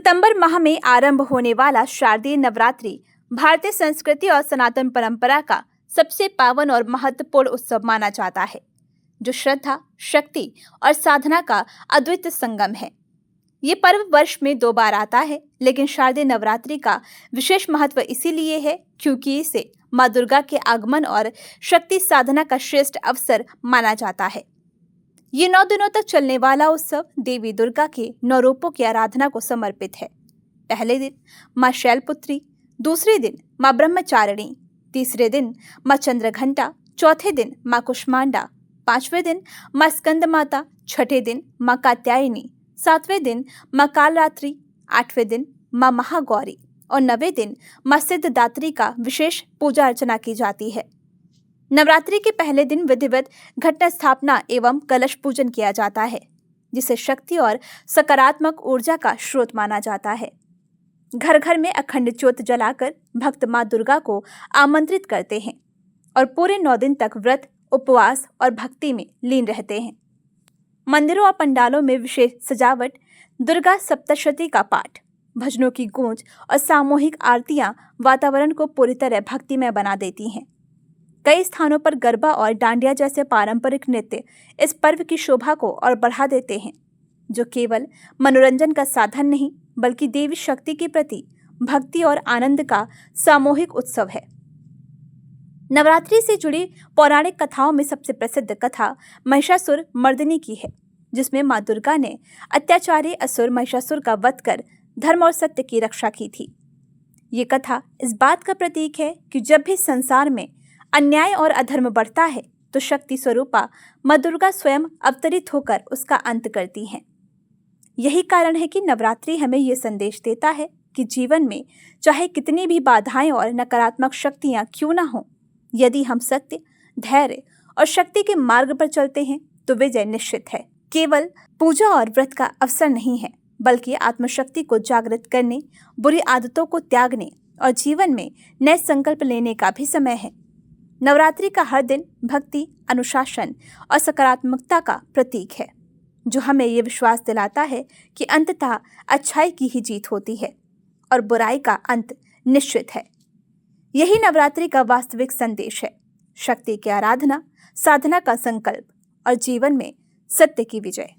सितंबर माह में आरंभ होने वाला शारदीय नवरात्रि भारतीय संस्कृति और सनातन परंपरा का सबसे पावन और महत्वपूर्ण उत्सव माना जाता है, जो श्रद्धा, शक्ति और साधना का अद्वित संगम है। ये पर्व वर्ष में 2 बार आता है, लेकिन शारदीय नवरात्रि का विशेष महत्व इसीलिए है क्योंकि इसे माँ दुर्गा के आगमन और शक्ति साधना का श्रेष्ठ अवसर माना जाता है। ये 9 दिनों तक चलने वाला उत्सव देवी दुर्गा के 9 रूपों की आराधना को समर्पित है। पहले दिन माँ शैलपुत्री, दूसरे दिन माँ ब्रह्मचारिणी, तीसरे दिन माँ चंद्रघंटा, चौथे दिन माँ कुष्मांडा, पांचवें दिन माँ स्कंद माता, छठे दिन माँ कात्यायनी, सातवें दिन माँ कालरात्रि, आठवें दिन माँ महागौरी और 9वें दिन माँ सिद्धदात्री का विशेष पूजा अर्चना की जाती है। नवरात्रि के पहले दिन विधिवत घट स्थापना एवं कलश पूजन किया जाता है, जिसे शक्ति और सकारात्मक ऊर्जा का स्रोत माना जाता है। घर घर में अखंड ज्योत जलाकर भक्त माँ दुर्गा को आमंत्रित करते हैं और पूरे 9 दिन तक व्रत, उपवास और भक्ति में लीन रहते हैं। मंदिरों और पंडालों में विशेष सजावट, दुर्गा सप्तशती का पाठ, भजनों की गूंज और सामूहिक आरतियां वातावरण को पूरी तरह भक्तिमय बना देती हैं। कई स्थानों पर गरबा और डांडिया जैसे पारंपरिक नृत्य इस पर्व की शोभा को और बढ़ा देते हैं, जो केवल मनोरंजन का साधन नहीं बल्कि देवी शक्ति के प्रति भक्ति और आनंद का सामूहिक उत्सव है। नवरात्रि से जुड़ी पौराणिक कथाओं में सबसे प्रसिद्ध कथा महिषासुर मर्दिनी की है, जिसमें माँ दुर्गा ने अत्याचारी असुर महिषासुर का वध कर धर्म और सत्य की रक्षा की थी। ये कथा इस बात का प्रतीक है कि जब भी संसार में अन्याय और अधर्म बढ़ता है तो शक्ति स्वरूपा माँ दुर्गा स्वयं अवतरित होकर उसका अंत करती हैं। यही कारण है कि नवरात्रि हमें ये संदेश देता है कि जीवन में चाहे कितनी भी बाधाएं और नकारात्मक शक्तियां क्यों ना हो, यदि हम सत्य, धैर्य और शक्ति के मार्ग पर चलते हैं तो विजय निश्चित है। केवल पूजा और व्रत का अवसर नहीं है, बल्कि आत्मशक्ति को जागृत करने, बुरी आदतों को त्यागने और जीवन में नए संकल्प लेने का भी समय है। नवरात्रि का हर दिन भक्ति, अनुशासन और सकारात्मकता का प्रतीक है, जो हमें ये विश्वास दिलाता है कि अंततः अच्छाई की ही जीत होती है और बुराई का अंत निश्चित है। यही नवरात्रि का वास्तविक संदेश है, शक्ति की आराधना, साधना का संकल्प और जीवन में सत्य की विजय।